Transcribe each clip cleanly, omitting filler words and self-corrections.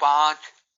5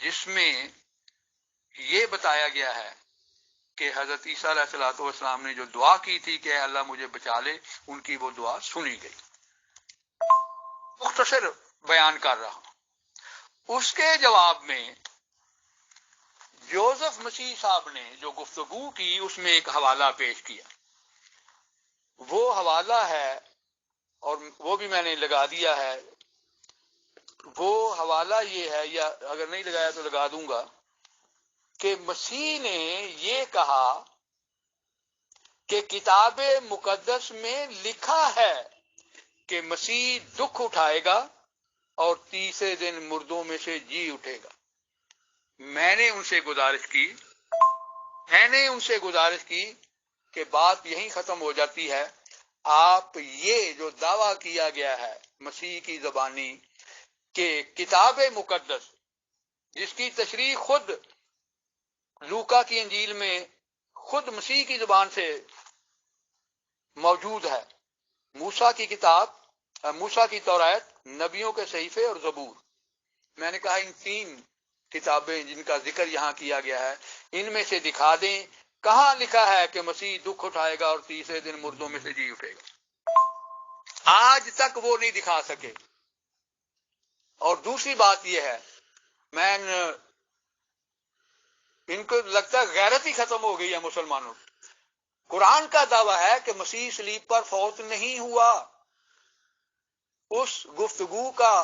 جس میں یہ بتایا گیا ہے کہ حضرت عیسیٰ علیہ الصلوۃ والسلام نے جو دعا کی تھی کہ اے اللہ مجھے بچا لے، ان کی وہ دعا سنی گئی۔ مختصر بیان کر رہا ہوں۔ اس کے جواب میں جوزف مسیح صاحب نے جو گفتگو کی اس میں ایک حوالہ پیش کیا۔ وہ حوالہ ہے، اور وہ بھی میں نے لگا دیا ہے، وہ حوالہ یہ ہے، یا اگر نہیں لگایا تو لگا دوں گا، کہ مسیح نے یہ کہا کہ کتاب مقدس میں لکھا ہے کہ مسیح دکھ اٹھائے گا اور تیسرے دن مردوں میں سے جی اٹھے گا۔ میں نے ان سے گزارش کی کہ بات یہیں ختم ہو جاتی ہے۔ آپ یہ جو دعویٰ کیا گیا ہے مسیح کی زبانی کہ کتاب مقدس، جس کی تشریح خود لوکا کی انجیل میں خود مسیح کی زبان سے موجود ہے، موسیٰ کی کتاب، موسیٰ کی تورات، نبیوں کے صحیفے اور زبور، میں نے کہا ان تین کتابیں جن کا ذکر یہاں کیا گیا ہے، ان میں سے دکھا دیں کہاں لکھا ہے کہ مسیح دکھ اٹھائے گا اور تیسرے دن مردوں میں سے جی اٹھے گا۔ آج تک وہ نہیں دکھا سکے۔ اور دوسری بات یہ ہے، میں ان کو لگتا ہے غیرت ہی ختم ہو گئی ہے مسلمانوں کی۔ قرآن کا دعویٰ ہے کہ مسیح صلیب پر فوت نہیں ہوا۔ اس گفتگو کا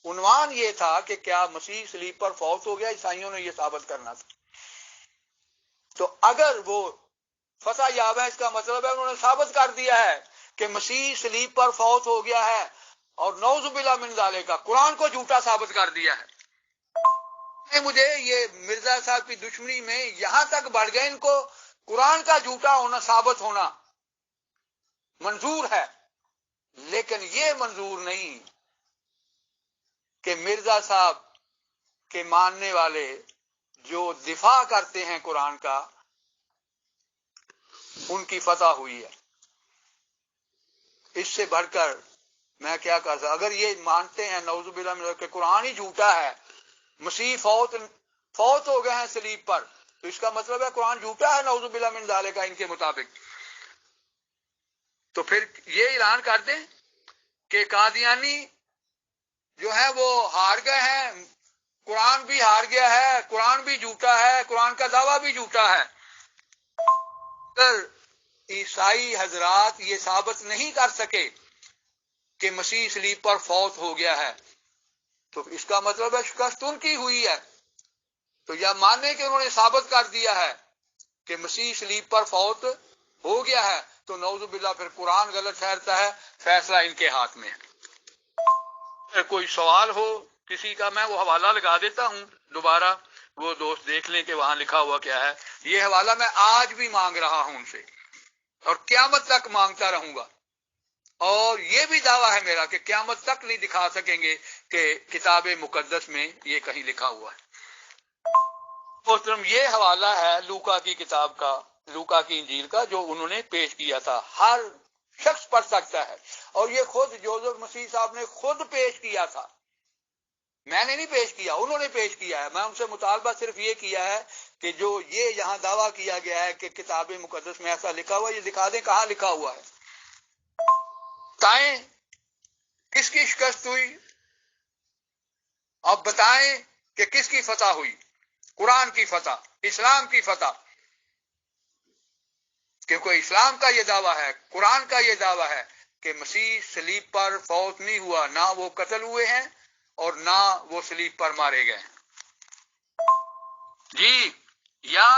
عنوان یہ تھا کہ کیا مسیح صلیب پر فوت ہو گیا، عیسائیوں نے یہ ثابت کرنا تھا۔ تو اگر وہ فتح یاب ہے، اس کا مطلب ہے انہوں نے ثابت کر دیا ہے کہ مسیح صلیب پر فوت ہو گیا ہے، اور نعوذ باللہ من ذالک کا قرآن کو جھوٹا ثابت کر دیا ہے۔ مجھے یہ مرزا صاحب کی دشمنی میں یہاں تک بڑھ گئے، ان کو قرآن کا جھوٹا ہونا ثابت ہونا منظور ہے، لیکن یہ منظور نہیں کہ مرزا صاحب کے ماننے والے جو دفاع کرتے ہیں قرآن کا، ان کی فتح ہوئی ہے۔ اس سے بڑھ کر میں کیا کر سکتا؟ اگر یہ مانتے ہیں نعوذ باللہ من ذالک کہ قرآن ہی جھوٹا ہے، مسیح فوت ہو گئے ہیں صلیب پر، تو اس کا مطلب ہے قرآن جھوٹا ہے نعوذ باللہ من ذالک ان کے مطابق۔ تو پھر یہ اعلان کر دیں کہ قادیانی جو ہے وہ ہار گئے ہیں، قرآن بھی ہار گیا ہے، قرآن بھی جھوٹا ہے، قرآن کا دعویٰ بھی جھوٹا ہے۔ اگر عیسائی حضرات یہ ثابت نہیں کر سکے کہ مسیح صلیب پر فوت ہو گیا ہے، تو اس کا مطلب ہے شکست ان کی ہوئی ہے۔ تو یا مانے کہ انہوں نے ثابت کر دیا ہے کہ مسیح صلیب پر فوت ہو گیا ہے، تو نعوذ باللہ پھر قرآن غلط ٹھہرتا ہے، فیصلہ ان کے ہاتھ میں ہے۔ اگر کوئی سوال ہو کسی کا، میں وہ حوالہ لگا دیتا ہوں دوبارہ، وہ دوست دیکھ لیں کہ وہاں لکھا ہوا کیا ہے۔ یہ حوالہ میں آج بھی مانگ رہا ہوں ان سے، اور قیامت تک مانگتا رہوں گا۔ اور یہ بھی دعویٰ ہے میرا کہ قیامت تک نہیں دکھا سکیں گے کہ کتاب مقدس میں یہ کہیں لکھا ہوا ہے۔ محترم، یہ حوالہ ہے لوکا کی کتاب کا، لوکا کی انجیل کا، جو انہوں نے پیش کیا تھا، ہر شخص پڑھ سکتا ہے، اور یہ خود جوزف مسیح صاحب نے خود پیش کیا تھا، میں نے نہیں پیش کیا، انہوں نے پیش کیا ہے۔ میں ان سے مطالبہ صرف یہ کیا ہے کہ جو یہ یہاں دعویٰ کیا گیا ہے کہ کتاب مقدس میں ایسا لکھا ہوا ہے، یہ دکھا دیں کہاں لکھا ہوا ہے۔ بتائیں کس کی شکست ہوئی، اب بتائیں کہ کس کی فتح ہوئی؟ قرآن کی فتح، اسلام کی فتح، کیونکہ اسلام کا یہ دعویٰ ہے، قرآن کا یہ دعویٰ ہے کہ مسیح صلیب پر فوت نہیں ہوا، نہ وہ قتل ہوئے ہیں اور نہ وہ صلیب پر مارے گئے ہیں۔ جی، یا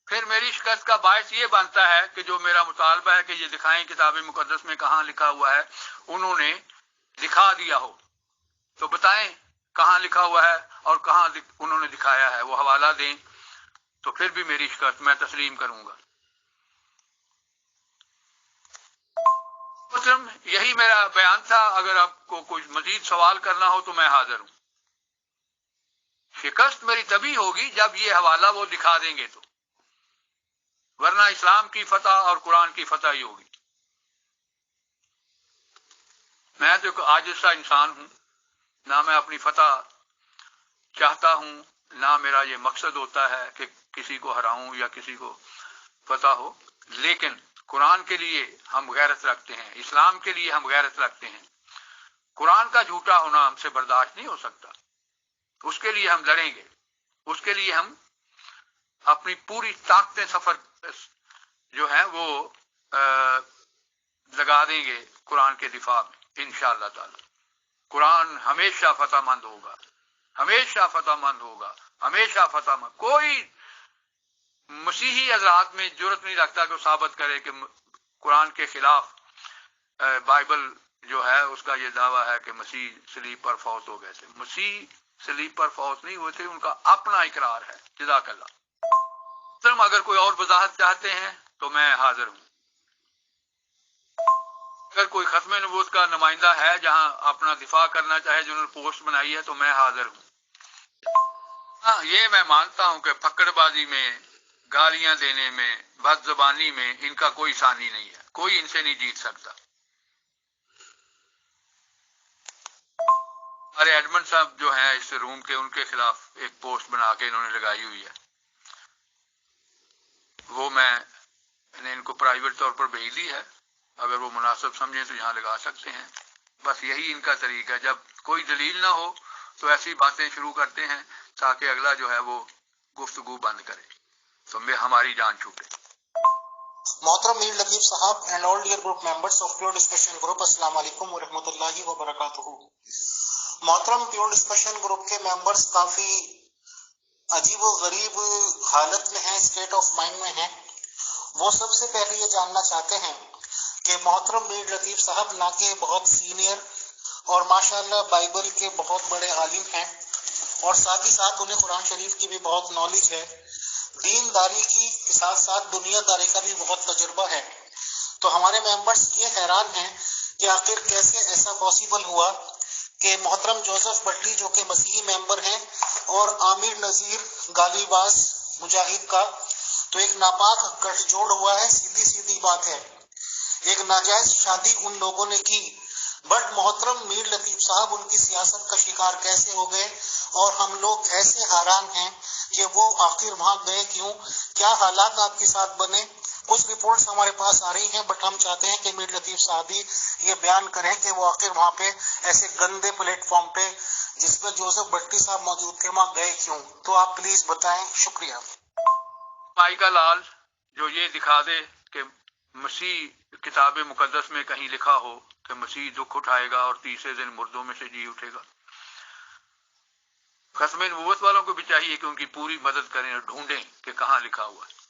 پھر میری شکست کا باعث یہ بنتا ہے کہ جو میرا مطالبہ ہے کہ یہ دکھائیں کتاب مقدس میں کہاں لکھا ہوا ہے، انہوں نے دکھا دیا ہو، تو بتائیں کہاں لکھا ہوا ہے اور کہاں انہوں نے دکھایا ہے، وہ حوالہ دیں، تو پھر بھی میری شکست میں تسلیم کروں گا۔ مسلم، یہی میرا بیان تھا، اگر آپ کو کوئی مزید سوال کرنا ہو تو میں حاضر ہوں۔ شکست میری تبھی ہوگی جب یہ حوالہ وہ دکھا دیں گے، تو ورنہ اسلام کی فتح اور قرآن کی فتح ہی ہوگی۔ میں تو ایک عاجز سا انسان ہوں، نہ میں اپنی فتح چاہتا ہوں، نہ میرا یہ مقصد ہوتا ہے کہ کسی کو ہراؤں یا کسی کو پتا ہو، لیکن قرآن کے لیے ہم غیرت رکھتے ہیں، اسلام کے لیے ہم غیرت رکھتے ہیں. قرآن کا جھوٹا ہونا ہم سے برداشت نہیں ہو سکتا. اس کے لیے ہم لڑیں گے، اس کے لیے ہم اپنی پوری طاقتیں سفر جو ہیں وہ لگا دیں گے قرآن کے دفاع میں انشاءاللہ تعالی. قرآن ہمیشہ فتح مند ہوگا، ہمیشہ فتح مند ہوگا، ہمیشہ فتح مند. کوئی مسیحی حضرات میں جرت نہیں رکھتا کہ وہ ثابت کرے کہ قرآن کے خلاف بائبل جو ہے اس کا یہ دعویٰ ہے کہ مسیح صلیب پر فوت ہو گئے تھے. مسیح صلیب پر فوت نہیں ہوئے تھے، ان کا اپنا اقرار ہے. جزاک اللہ. اگر کوئی اور وضاحت چاہتے ہیں تو میں حاضر ہوں. اگر کوئی ختم نبوت کا نمائندہ ہے جہاں اپنا دفاع کرنا چاہے، جنہوں نے پوسٹ بنائی ہے، تو میں حاضر ہوں. ہاں، یہ میں مانتا ہوں کہ پکڑ بازی میں، گالیاں دینے میں، بد زبانی میں ان کا کوئی ثانی نہیں ہے، کوئی ان سے نہیں جیت سکتا. ہمارے ایڈمن صاحب جو ہیں اس روم کے، ان کے خلاف ایک پوسٹ بنا کے انہوں نے لگائی ہوئی ہے، وہ میں نے ان کو پرائیویٹ طور پر بھیج دی ہے. اگر وہ مناسب سمجھیں تو یہاں لگا سکتے ہیں. بس یہی ان کا طریقہ ہے، جب کوئی دلیل نہ ہو تو ایسی باتیں شروع کرتے ہیں تاکہ اگلا جو ہے وہ گفتگو بند کرے، تو ہماری جان چھوٹے. محترم میر لطیف صاحب and all dear group members of pure discussion group, السلام علیکم ورحمۃ اللہ وبرکاتہ. محترم پیور ڈسکشن گروپ کے ممبرس کافی عجیب و غریب حالت میں ہیں، اسٹیٹ آف مائنڈ میں ہیں. وہ سب سے پہلے یہ جاننا چاہتے ہیں کہ محترم میر لطیف صاحب نہ کہ بہت سینئر اور ماشاءاللہ بائبل کے بہت بڑے عالم ہیں، اور ساتھ ہی ساتھ انہیں قرآن شریف کی بھی بہت نالج ہے، دین داری کی ساتھ ساتھ دنیا داری کا بھی بہت تجربہ ہے. تو ہمارے ممبرس یہ حیران ہیں کہ آخر کیسے ایسا پاسبل ہوا کہ محترم جوزف بٹلی جو کہ مسیحی ممبر ہیں اور عامر نذیر گالی باز مجاہد کا تو ایک ناپاک گٹھ جوڑ ہوا ہے. سیدھی سیدھی بات ہے، ایک ناجائز شادی ان لوگوں نے کی، بٹ محترم میر لطیف صاحب ان کی سیاست کا شکار کیسے ہو گئے، اور ہم لوگ ایسے حیران ہیں کہ وہ آخر وہاں گئے کیوں، کیا حالات آپ کے ساتھ بنے. کچھ رپورٹس ہمارے پاس آ رہی ہیں، بٹ ہم چاہتے ہیں کہ میر لطیف صاحب ہی یہ بیان کریں کہ وہ آخر وہاں پہ ایسے گندے پلیٹ فارم پہ جس میں جوزف بٹلی صاحب موجود تھے وہاں گئے کیوں. تو آپ پلیز بتائیں. شکریہ. مائی کا لال جو یہ دکھا دے کہ مسیح کتاب مقدس میں کہیں لکھا ہو کہ مسیح دکھ اٹھائے گا اور تیسرے دن مردوں میں سے جی اٹھے گا. ختم نبوت والوں کو بھی چاہیے کہ ان کی پوری مدد کریں اور ڈھونڈیں کہ کہاں لکھا ہوا ہے،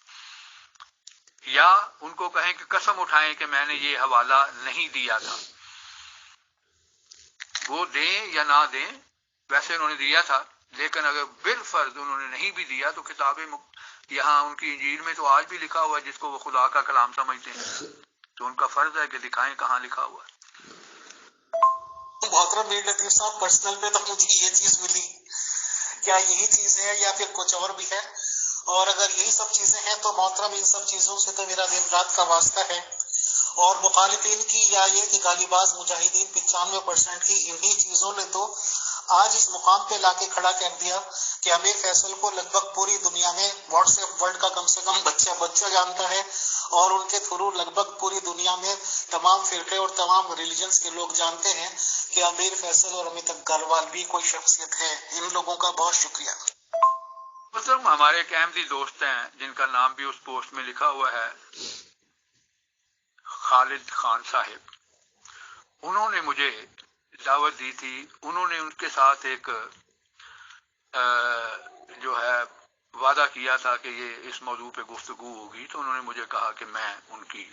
یا ان کو کہیں کہ قسم اٹھائیں کہ میں نے یہ حوالہ نہیں دیا تھا. وہ دیں یا نہ دیں، ویسے انہوں نے دیا تھا، لیکن اگر بالفرض انہوں نے نہیں بھی دیا تو یہاں ان کی انجیل میں تو آج بھی لکھا ہوا ہے جس کو وہ خدا کا کلام سمجھتے ہیں، تو ان کا فرض ہے کہ دکھائیں کہاں لکھا ہوا ہے. محترم میر لطیف صاحب پرسنل پہ تو مجھے یہ چیز ملی، کیا یہی چیز ہے یا پھر کچھ اور بھی ہے؟ اور اگر یہی سب چیزیں ہیں تو محترم ان سب چیزوں سے تو میرا دن رات کا واسطہ ہے، اور مخالفین کی یا یہ کہ گالی باز مجاہدین 95% کی انہی چیزوں نے تو آج اس مقام پہ لا کے کھڑا کر دیا کہ امیر فیصل کو لگ بھگ پوری دنیا میں واٹس ایپ ورلڈ کا کم سے کم بچہ جانتا ہے، اور ان کے تھرو لگ بھگ پوری دنیا میں تمام فرقے اور تمام ریلیجنز کے لوگ جانتے ہیں کہ امیر فیصل اور امیت اگروال بھی کوئی شخصیت ہے. ان لوگوں کا بہت شکریہ. مطلب ہمارے ایک احمدی دوست ہیں جن کا نام بھی اس پوسٹ میں لکھا ہوا ہے، خالد خان صاحب. انہوں نے مجھے دعوت دی تھی، انہوں نے ان کے ساتھ ایک جو ہے وعدہ کیا تھا کہ یہ اس موضوع پہ گفتگو ہوگی، تو انہوں نے مجھے کہا کہ میں ان کی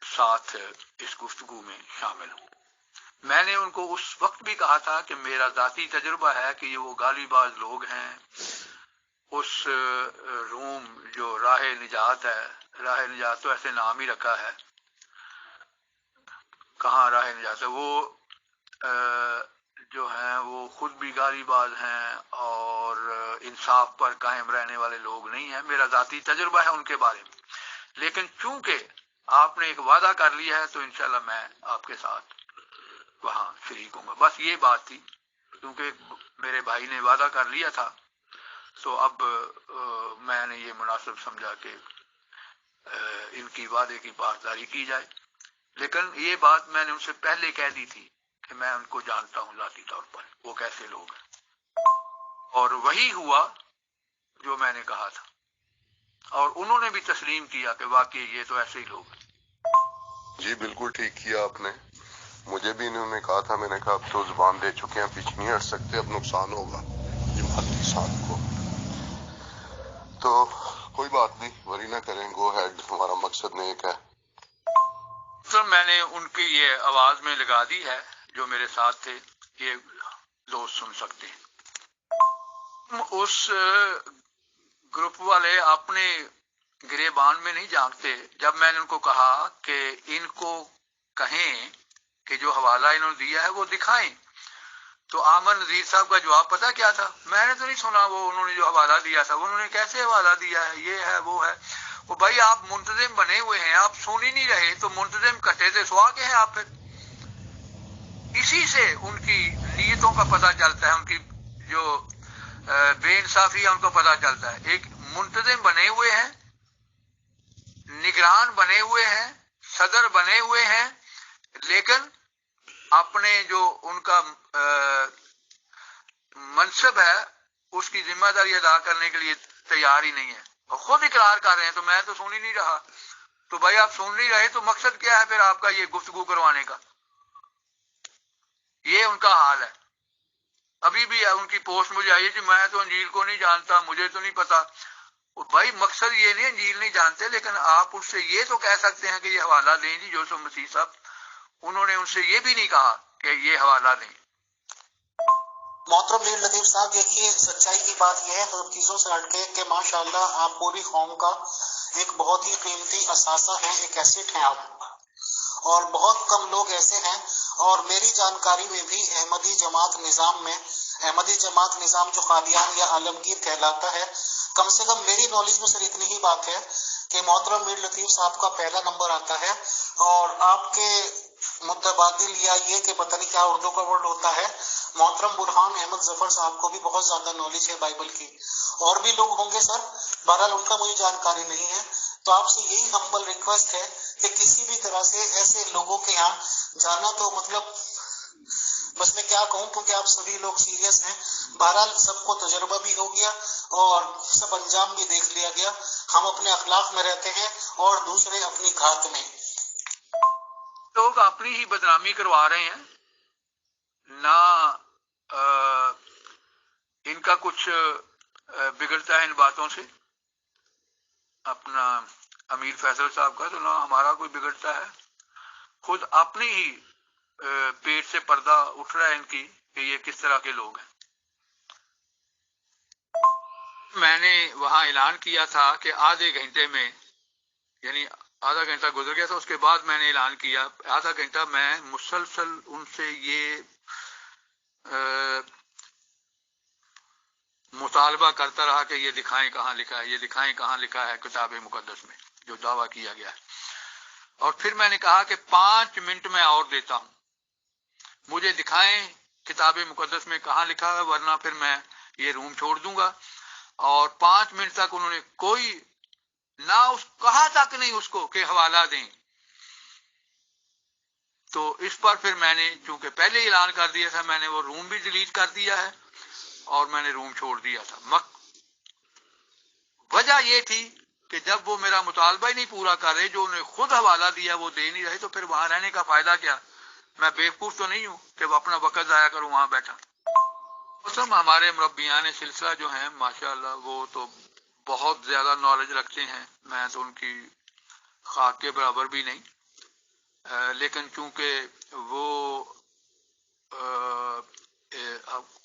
ساتھ اس گفتگو میں شامل ہوں. میں نے ان کو اس وقت بھی کہا تھا کہ میرا ذاتی تجربہ ہے کہ یہ وہ گالی باز لوگ ہیں، اس روم جو راہ نجات ہے، راہ نجات تو ایسے نام ہی رکھا ہے، کہاں راہ نجات ہے، وہ جو ہیں وہ خود بھی گالی باز ہیں اور انصاف پر قائم رہنے والے لوگ نہیں ہیں. میرا ذاتی تجربہ ہے ان کے بارے میں، لیکن چونکہ آپ نے ایک وعدہ کر لیا ہے تو انشاءاللہ میں آپ کے ساتھ وہاں شریک ہوں گا. بس یہ بات تھی. کیونکہ میرے بھائی نے وعدہ کر لیا تھا تو اب میں نے یہ مناسب سمجھا کہ ان کی وعدے کی پاسداری کی جائے. لیکن یہ بات میں نے ان سے پہلے کہہ دی تھی کہ میں ان کو جانتا ہوں ذاتی طور پر وہ کیسے لوگ ہیں، اور وہی ہوا جو میں نے کہا تھا، اور انہوں نے بھی تسلیم کیا کہ واقعی یہ تو ایسے ہی لوگ ہیں. جی بالکل ٹھیک کیا آپ نے. مجھے بھی انہوں نے کہا تھا، میں نے کہا اب تو زبان دے چکے ہیں، پیچھے نہیں ہٹ سکتے، اب نقصان ہوگا جماعت کے ساتھ کو. تو کوئی بات نہیں، وری نہ کریں، گو ہیڈ، ہمارا مقصد نیک ہے. تو میں نے ان کی یہ آواز میں لگا دی ہے، جو میرے ساتھ تھے یہ دوست سن سکتے ہیں. اس گروپ والے اپنے گریبان میں نہیں جانتے. جب میں نے ان کو کہا کہ ان کو کہیں کہ جو حوالہ انہوں نے دیا ہے وہ دکھائیں، تو احمد نذیر صاحب کا جواب پتہ کیا تھا؟ میں نے تو نہیں سنا وہ انہوں نے جو حوالہ دیا تھا. انہوں نے کیسے حوالہ دیا ہے، یہ ہے وہ ہے. وہ بھائی آپ منتظم بنے ہوئے ہیں، آپ سن ہی نہیں رہے تو منتظم کٹے سے سوا کے ہیں آپ پھر. اسی سے ان کی نیتوں کا پتہ چلتا ہے، ان کی جو بے انصافی ہے ان کو پتہ چلتا ہے. ایک منتظم بنے ہوئے ہیں، نگران بنے ہوئے ہیں، صدر بنے ہوئے ہیں، لیکن اپنے جو ان کا منصب ہے اس کی ذمہ داری ادا کرنے کے لیے تیار ہی نہیں ہے، اور خود اقرار کر رہے ہیں تو میں تو سن ہی نہیں رہا. تو بھائی آپ سن نہیں رہے تو مقصد کیا ہے پھر آپ کا یہ گفتگو کروانے کا؟ یہ ان کا حال ہے. ابھی بھی ان کی پوسٹ مجھے آئی ہے کہ میں تو انجیل کو نہیں جانتا، مجھے تو نہیں پتا. بھائی مقصد یہ نہیں انجیل نہیں جانتے، لیکن آپ اس سے یہ تو کہہ سکتے ہیں کہ یہ حوالہ دیں جی یوسف مسیح صاحب. انہوں نے ان سے یہ بھی نہیں کہا کہ یہ حوالہ دیں. محترم میر لطیف صاحب، یہی سچائی کی بات یہ ہے سب چیزوں سے ہٹ کے کہ ماشاءاللہ آپ پوری قوم کا ایک بہت ہی قیمتی اثاثہ ہیں، ایک ایسٹ ہیں آپ، اور بہت کم لوگ ایسے ہیں. اور میری جانکاری میں بھی احمدی جماعت نظام جو قادیان یا عالمگیر کہلاتا ہے، کم سے کم میری نالج میں صرف اتنی ہی بات ہے کہ محترم میر لطیف صاحب کا پہلا نمبر آتا ہے. اور آپ کے متبادل یا یہ کہ پتہ نہیں کیا اردو کا ورڈ ہوتا ہے، محترم برہان احمد ظفر صاحب کو بھی بہت زیادہ نالج ہے بائبل کی. اور بھی لوگ ہوں گے سر، بہرحال ان کا مجھے جانکاری نہیں ہے. تو آپ سے یہی ہمبل ریکویسٹ ہے کہ کسی بھی طرح سے ایسے لوگوں کے یہاں جانا تو مطلب بس میں کیا کہوں، کیونکہ آپ سبھی لوگ سیریس ہیں. بہرحال سب کو تجربہ بھی ہو گیا اور سب انجام بھی دیکھ لیا گیا. ہم اپنے اخلاق میں رہتے ہیں اور دوسرے اپنی گھات میں. لوگ اپنی ہی بدنامی کروا رہے ہیں، نہ ان کا کچھ بگڑتا ہے ان باتوں سے. اپنا امیر فیصل صاحب کا تو نہ ہمارا کوئی بگڑتا ہے. خود اپنی ہی پیٹ سے پردہ اٹھ رہا ہے ان کی کہ یہ کس طرح کے لوگ ہیں. میں نے وہاں اعلان کیا تھا کہ آدھے گھنٹے میں، یعنی آدھا گھنٹہ گزر گیا تھا، اس کے بعد میں نے اعلان کیا آدھا گھنٹہ میں مسلسل ان سے یہ مطالبہ کرتا رہا کہ یہ دکھائیں کہاں لکھا ہے، یہ دکھائیں کہاں لکھا ہے کتاب مقدس میں جو دعویٰ کیا گیا ہے. اور پھر میں نے کہا کہ 5 منٹ میں اور دیتا ہوں، مجھے دکھائیں کتاب مقدس میں کہاں لکھا ہے، ورنہ پھر میں یہ روم چھوڑ دوں گا. اور 5 منٹ تک انہوں نے کوئی نہ اس کہا تک نہیں اس کو کہ حوالہ دیں. تو اس پر پھر میں نے چونکہ پہلے اعلان کر دیا تھا، میں نے وہ روم بھی ڈیلیٹ کر دیا ہے اور میں نے روم چھوڑ دیا تھا. وجہ یہ تھی کہ جب وہ میرا مطالبہ ہی نہیں پورا کر رہے، جو انہوں نے خود حوالہ دیا وہ دے نہیں رہے، تو پھر وہاں رہنے کا فائدہ کیا؟ میں بیوقوف تو نہیں ہوں کہ وہ اپنا وقت ضائع کروں وہاں بیٹھا. ہمارے مربیان سلسلہ جو ہیں ماشاءاللہ وہ تو بہت زیادہ نالج رکھتے ہیں، میں تو ان کی خاک کے برابر بھی نہیں. لیکن چونکہ وہ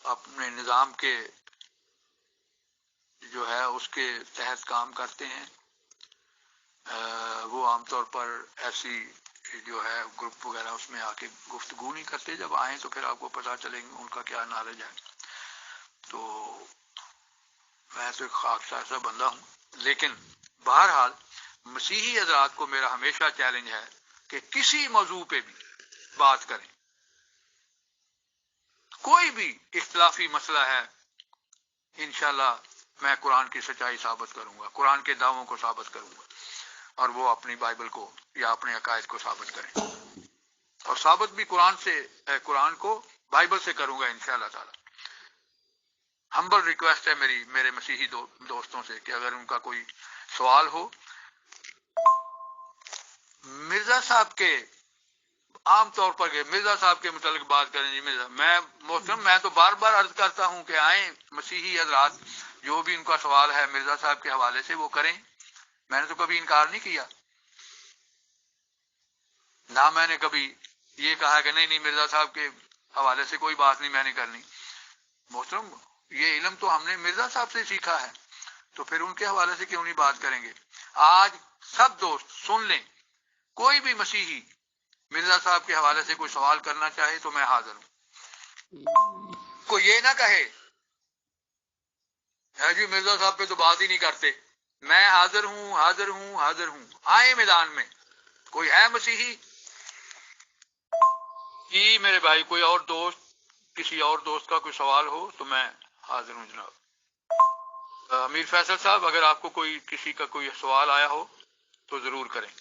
اپنے نظام کے جو ہے اس کے تحت کام کرتے ہیں، وہ عام طور پر ایسی جو ہے گروپ وغیرہ اس میں آ کے گفتگو نہیں کرتے. جب آئیں تو پھر آپ کو پتہ چلے گا ان کا کیا نالج ہے. تو میں تو ایک خاکسار سا بندہ ہوں، لیکن بہرحال مسیحی حضرات کو میرا ہمیشہ چیلنج ہے کہ کسی موضوع پہ بھی بات کریں، کوئی بھی اختلافی مسئلہ ہے انشاءاللہ میں قرآن کی سچائی ثابت کروں گا، قرآن کے دعووں کو ثابت کروں گا، اور وہ اپنی بائبل کو یا اپنے عقائد کو ثابت کریں، اور ثابت بھی قرآن کو بائبل سے کروں گا انشاءاللہ تعالی۔ ہمبل ریکویسٹ ہے میرے مسیحی دوستوں سے کہ اگر ان کا کوئی سوال ہو۔ مرزا صاحب کے عام طور پر مرزا صاحب کے متعلق بات کریں جی۔ میں تو بار بار عرض کرتا ہوں کہ آئیں مسیحی حضرات، جو بھی ان کا سوال ہے مرزا صاحب کے حوالے سے وہ کریں، میں نے تو کبھی انکار نہیں کیا، نہ میں نے کبھی یہ کہا کہ نہیں مرزا صاحب کے حوالے سے کوئی بات نہیں میں نے کرنی۔ محترم یہ علم تو ہم نے مرزا صاحب سے سیکھا ہے، تو پھر ان کے حوالے سے کیوں نہیں بات کریں گے؟ آج سب دوست سن لیں، کوئی بھی مسیحی مرزا صاحب کے حوالے سے کوئی سوال کرنا چاہے تو میں حاضر ہوں۔ کوئی یہ نہ کہے ہے جی مرزا صاحب پہ تو بات ہی نہیں کرتے، میں حاضر ہوں حاضر ہوں حاضر ہوں۔ آئے میدان میں، کوئی ہے مسیحی جی میرے بھائی، کوئی اور دوست، کسی اور دوست کا کوئی سوال ہو تو میں حاضر ہوں جناب۔ امیر فیصل صاحب اگر آپ کو کسی کا کوئی سوال آیا ہو تو ضرور کریں۔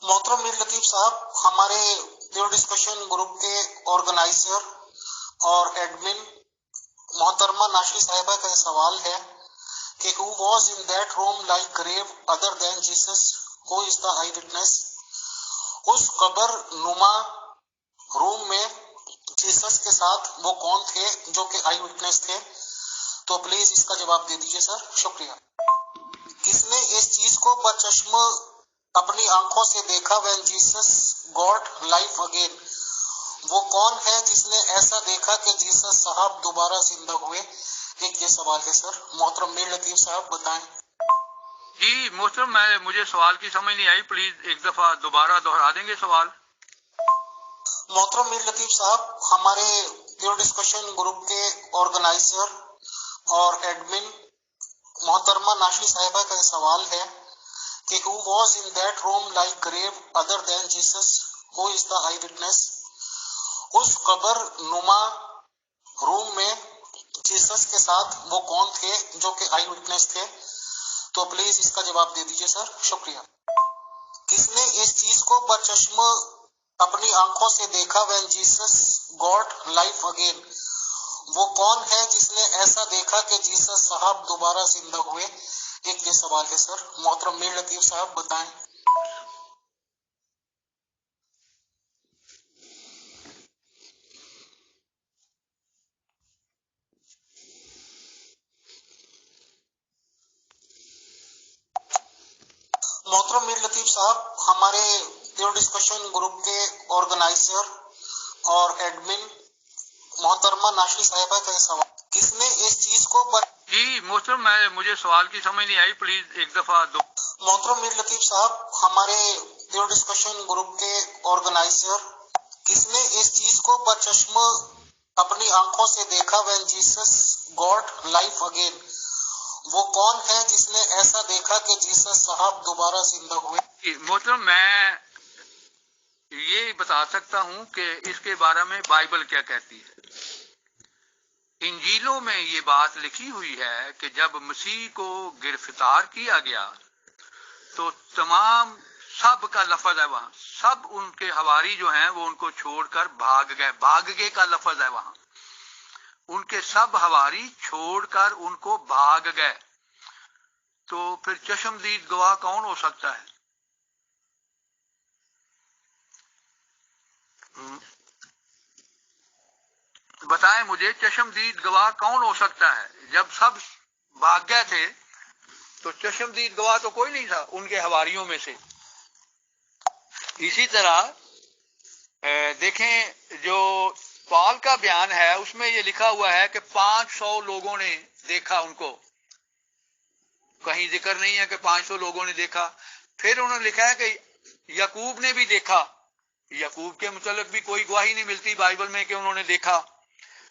محترم میر لطیف صاحب، ہمارے پیور ڈسکشن گروپ کے آرگنائزر اور ایڈمن محترمہ ناشی صاحبہ کا یہ سوال ہے کہ who was in that room like grave other than Jesus, who is the eyewitness؟ اس قبر نما روم میں جیسس کے ساتھ وہ کون تھے جو کہ آئی وٹنس تھے؟ تو پلیز اس کا جواب دے دیجیے سر، شکریہ۔ کس نے اس چیز کو بچشم اپنی آنکھوں سے دیکھا when Jesus got life again؟ وہ کون ہے جس نے ایسا دیکھا کہ جیسس صاحب دوبارہ زندہ ہوئے؟ ایک یہ سوال ہے سر، محترم میر لطیف صاحب بتائیں۔ جی محترم مجھے سوال کی سمجھ نہیں آئی، پلیز ایک دفعہ دوبارہ دہرا دیں گے سوال؟ محترم میر لطیف صاحب، ہمارے پیور ڈسکشن گروپ کے آرگنائزر اور ایڈمن محترمہ ناشی صاحبہ کا یہ سوال ہے کہ who was in that room like grave other than Jesus, who is the eye witness؟ اس قبر نما روم میں جیسس کے ساتھ وہ کون تھے جو کہ آئی وٹنس تھے؟ تو پلیز اس کا جواب دے دیجیے سر، شکریہ۔ کس نے اس چیز کو بچشم اپنی آنکھوں سے دیکھا when Jesus got life again؟ وہ کون ہے جس نے ایسا دیکھا کہ جیسس صاحب دوبارہ زندہ ہوئے؟ ایک یہ سوال ہے سر، محترم میر لطیف صاحب بتائیں۔ محترم میر لطیف صاحب، ہمارے پیور ڈسکشن گروپ کے آرگنائزر اور ایڈمن محترمہ ناشی صاحبہ کا یہ سوال، کس نے اس چیز کو جی محترم مجھے سوال کی سمجھ نہیں آئی، پلیز ایک دفعہ محترم میر لطیف صاحب، ہمارے پیور ڈسکشن گروپ کے آرگنائزر، کس نے اس چیز کو بچشم اپنی آنکھوں سے دیکھا when Jesus got life again؟ وہ کون ہے جس نے ایسا دیکھا کہ جیسس صاحب دوبارہ زندہ ہوئے؟ محترم میں یہ بتا سکتا ہوں کہ اس کے بارے میں بائبل کیا کہتی ہے۔ انجیلوں میں یہ بات لکھی ہوئی ہے کہ جب مسیح کو گرفتار کیا گیا تو تمام سب کا لفظ ہے وہاں، سب ان کے حواری جو ہیں وہ ان کو چھوڑ کر بھاگ گئے، بھاگ گئے کا لفظ ہے وہاں، ان کے سب حواری چھوڑ کر ان کو بھاگ گئے۔ تو پھر چشمدید گواہ کون ہو سکتا ہے؟ بتائیں مجھے، چشمدید گواہ کون ہو سکتا ہے؟ جب سب بھاگ گئے تھے تو چشمدید گواہ تو کوئی نہیں تھا ان کے حواریوں میں سے۔ اسی طرح دیکھیں جو پال کا بیان ہے اس میں یہ لکھا ہوا ہے کہ 500 لوگوں نے دیکھا ان کو، کہیں ذکر نہیں ہے کہ 500 لوگوں نے دیکھا۔ پھر انہوں نے لکھا ہے کہ یعقوب نے بھی دیکھا، یعقوب کے متعلق بھی کوئی گواہی نہیں ملتی بائبل میں کہ انہوں نے دیکھا۔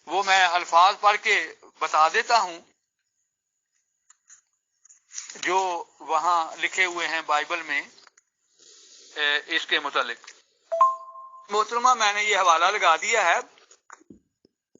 وہ میں الفاظ پڑھ کے بتا دیتا ہوں جو وہاں لکھے ہوئے ہیں بائبل میں اس کے متعلق۔ محترمہ میں نے یہ حوالہ لگا دیا ہے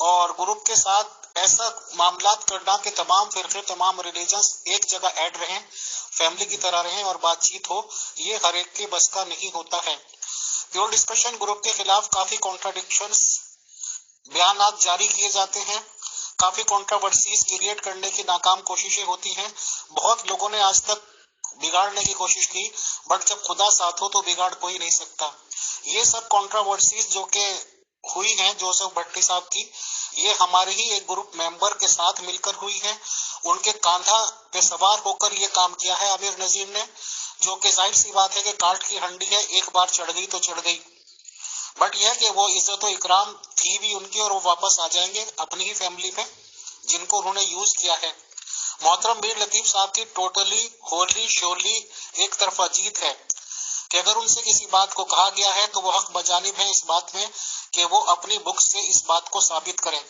اور گروپ کے ساتھ ایسا معاملات کرنا کہ تمام فرقے تمام ریلیجنس ایک جگہ ایڈ رہیں، فیملی کی طرح رہیں اور بات چیت ہو، یہ ہر ایک کے بس کا نہیں ہوتا ہے۔ پیور ڈسکشن گروپ کے خلاف کافی کانٹراڈکشنز بیانات جاری کیے جاتے ہیں، کافی کنٹروورسیز کریٹ کرنے کی ناکام کوششیں ہوتی ہیں، بہت لوگوں نے آج تک بگاڑنے کی کوشش کی، بٹ جب خدا ساتھ ہو تو بگاڑ کوئی نہیں سکتا۔ یہ سب کنٹروورسیز جو کہ ہوئی ہیں جوزف بھٹی صاحب کی، یہ ہمارے ہی ایک گروپ ممبر کے ساتھ مل کر ہوئی ہے، ان کے کاندھا پہ سوار ہو کر یہ کام کیا ہے عامر نذیر نے، جو کہ ظاہر سی بات ہے کہ کاٹ کی ہنڈی ہے، ایک بار چڑھ گئی تو چڑھ گئی، بٹ یہ کہ وہ عزت و اکرام تھی بھی ان کی اور وہ واپس آ جائیں گے اپنی ہی فیملی میں جن کو انہوں نے یوز کیا ہے۔ محترم میر لطیف صاحب کی ٹوٹلی ہولی شولی ایک طرفہ جیت ہے کہ اگر ان سے کسی بات کو کہا گیا ہے تو وہ حق بجانب ہے اس بات میں کہ وہ اپنی بک سے اس بات کو ثابت کریں۔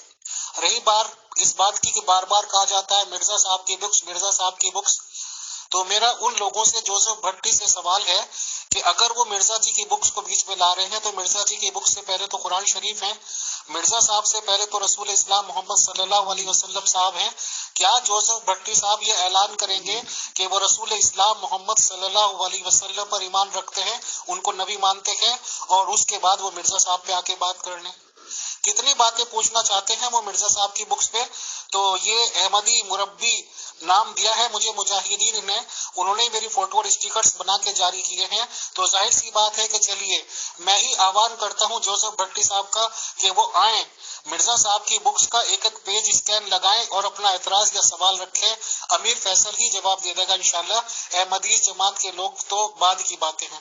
رہی بات اس بات کی کہ بار بار کہا جاتا ہے مرزا صاحب کی بکس، مرزا صاحب کی بکس، تو میرا ان لوگوں سے جوزف بھٹی سے سوال ہے کہ اگر وہ مرزا جی کی بکس کو بیچ میں لا رہے ہیں تو مرزا جی کی بکس سے پہلے تو قرآن شریف ہے، مرزا صاحب سے پہلے تو رسول اسلام محمد صلی اللہ علیہ وسلم صاحب ہیں، کیا جوزف بھٹی صاحب یہ اعلان کریں گے کہ وہ رسول اسلام محمد صلی اللہ علیہ وسلم پر ایمان رکھتے ہیں، ان کو نبی مانتے ہیں، اور اس کے بعد وہ مرزا صاحب پہ آ کے بات کر لیں؟ کتنی باتیں پوچھنا چاہتے ہیں وہ مرزا صاحب کی بکس پہ، تو یہ احمدی مربی نام دیا ہے مجھے مجاہدین نے، انہوں نے میری فوٹو اور اسٹیکرز بنا کے جاری کیے ہیں، تو ظاہر سی بات ہے کہ چلیے میں ہی آہوان کرتا ہوں جوزف بھٹی صاحب کا کہ وہ آئیں، مرزا صاحب کی بکس کا ایک ایک پیج اسکین لگائیں اور اپنا اعتراض یا سوال رکھیں، امیر فیصل ہی جواب دے دے گا انشاءاللہ، احمدی جماعت کے لوگ تو بعد کی باتیں ہیں۔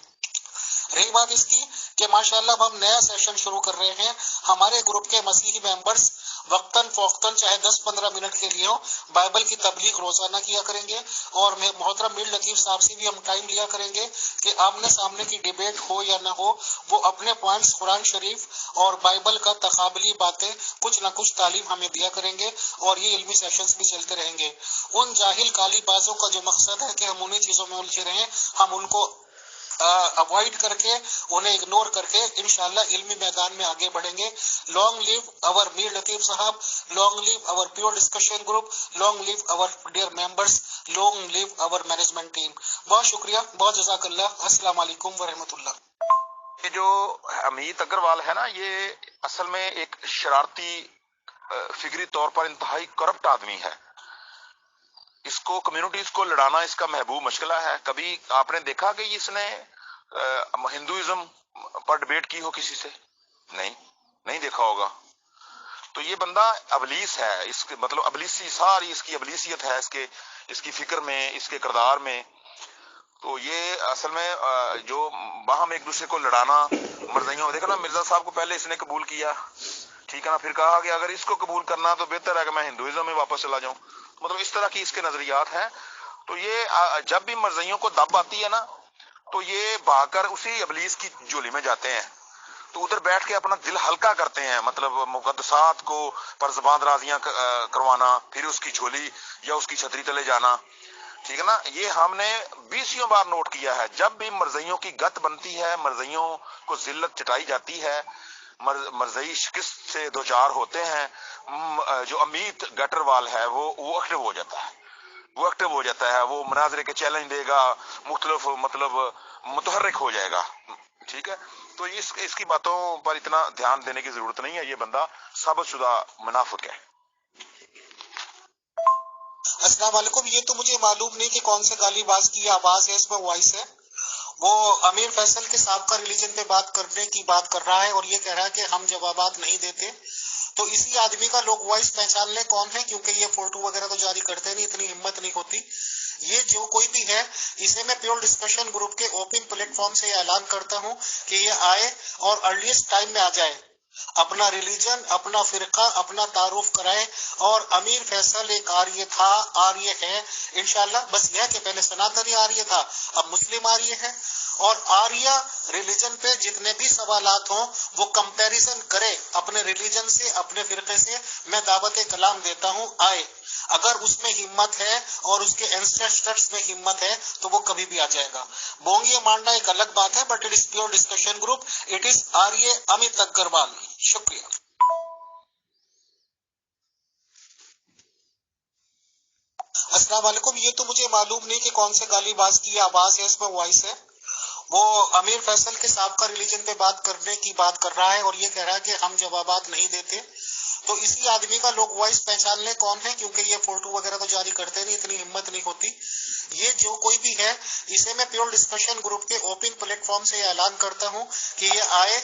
رہی بات اس کی کہ ماشاءاللہ اب ہم نیا سیشن شروع کر رہے ہیں، ہمارے گروپ کے مسیحی ممبرز وقتاً فوقتاً چاہے 10-15 منٹ کے لیے ہو بائبل کی تبلیغ روزانہ کیا کریں گے، اور محترم میر لطیف صاحب سے بھی ہم ٹائم لیا کریں گے کہ آمنے سامنے کی ڈیبیٹ ہو یا نہ ہو، وہ اپنے پوائنٹس قرآن شریف اور بائبل کا تقابلی باتیں کچھ نہ کچھ تعلیم ہمیں دیا کریں گے، اور یہ علمی سیشنز بھی چلتے رہیں گے۔ ان جاہل کالی بازوں کا جو مقصد ہے کہ ہم انہیں چیزوں میں الجھے رہیں، ہم ان کو اوائڈ کر کے انہیں اگنور کر کے انشاءاللہ علمی میدان میں آگے بڑھیں گے۔ لانگ لیو اور میر لطیف صاحب، لانگ لیو اور پیور ڈسکشن گروپ، لانگ لیو اور ڈیئر ممبرز، لانگ لیو اور مینجمنٹ ٹیم۔ بہت شکریہ، بہت جزاک اللہ، السلام علیکم ورحمۃ اللہ۔ یہ جو امیت اگروال ہے نا، یہ اصل میں ایک شرارتی فکری طور پر انتہائی کرپٹ آدمی ہے، اس کو کمیونٹیز کو لڑانا اس کا محبوب مشغلہ ہے۔ کبھی آپ نے دیکھا کہ اس نے ہندوازم پر ڈبیٹ کی ہو کسی سے؟ نہیں دیکھا ہوگا۔ تو یہ بندہ ابلیس ہے، اس کے مطلب ابلیسی ساری اس کی ابلیسیت ہے، اس کی فکر میں، اس کے کردار میں۔ تو یہ اصل میں جو باہم ایک دوسرے کو لڑانا مرزائیوں، دیکھا نا مرزا صاحب کو پہلے اس نے قبول کیا، ٹھیک ہے نا، پھر کہا کہ اگر اس کو قبول کرنا تو بہتر ہے کہ میں ہندوازم میں واپس چلا جاؤں، مطلب اس طرح کی اس کے نظریات ہیں۔ تو یہ جب بھی مرزائیوں کو دب آتی ہے نا تو یہ بھاگ کر اسی ابلیس کی جولی میں جاتے ہیں، تو ادھر بیٹھ کے اپنا دل ہلکا کرتے ہیں، مطلب مقدسات کو پر زبان درازیاں کروانا، پھر اس کی جھولی یا اس کی چھتری تلے جانا، ٹھیک ہے نا۔ یہ ہم نے 20 بار نوٹ کیا ہے، جب بھی مرزائیوں کی گت بنتی ہے، مرزائیوں کو ذلت چٹائی جاتی ہے، مرزائی شکست سے دوچار ہوتے ہیں، جو امیت گٹروال ہے وہ ایکٹیو ہو جاتا ہے، وہ مناظرے کے چیلنج دے گا، مختلف مطلب متحرک ہو جائے گا، ٹھیک ہے۔ تو اس کی باتوں پر اتنا دھیان دینے کی ضرورت نہیں ہے، یہ بندہ ثابت شدہ منافق ہے۔ السلام علیکم۔ یہ تو مجھے معلوم نہیں کہ کون سے گالی باز کی آواز ہے، اس میں وائس ہے، وہ امیر فیصل کے سابقہ ریلیجن پہ بات کرنے کی بات کر رہا ہے اور یہ کہہ رہا ہے کہ ہم جوابات نہیں دیتے، تو اسی آدمی کا لوگ وائس پہچان لیں کون ہے، کیونکہ یہ فوٹو وغیرہ تو جاری کرتے نہیں، اتنی ہمت نہیں ہوتی۔ یہ جو کوئی بھی ہے، اسے میں پیور ڈسکشن گروپ کے اوپن پلیٹ فارم سے اعلان کرتا ہوں کہ یہ آئے اور ارلیسٹ ٹائم میں آ جائے، اپنا ریلیجن، اپنا فرقہ، اپنا تعارف کرائے، اور امیر فیصل ایک آریہ تھا، آریہ ہے انشاءاللہ، بس یہ کہ پہلے سناتنی آریہ تھا، اب مسلم آریہ ہے، اور آریہ ریلیجن پہ جتنے بھی سوالات ہوں وہ کمپیریزن کرے اپنے ریلیجن سے، اپنے فرقے سے، میں دعوت کلام دیتا ہوں، آئے، اگر اس میں ہمت ہے اور اس کے اینسٹرس میں ہمت ہے تو وہ کبھی بھی آ جائے گا۔ بونگیے ماننا ایک الگ بات ہے، but it is pure discussion group, it is Arya Amit Agarwal. شکریہ۔ السلام علیکم. یہ تو مجھے معلوم نہیں کہ کون سے گالی باز کی آواز ہے اس میں وائس ہے. وہ امیر فیصل کے سابقہ ریلیجن پہ بات کرنے کی بات کر رہا ہے اور یہ کہہ رہا ہے کہ ہم جوابات نہیں دیتے. تو اسی آدمی کا لوگ وائس پہچان لیں کون ہے, کیونکہ یہ فوٹو وغیرہ تو جاری کرتے نہیں, اتنی ہمت نہیں ہوتی. یہ جو کوئی بھی ہے اسے میں پیور ڈسکشن گروپ کے اوپن پلیٹ فارم سے اعلان کرتا ہوں کہ یہ آئے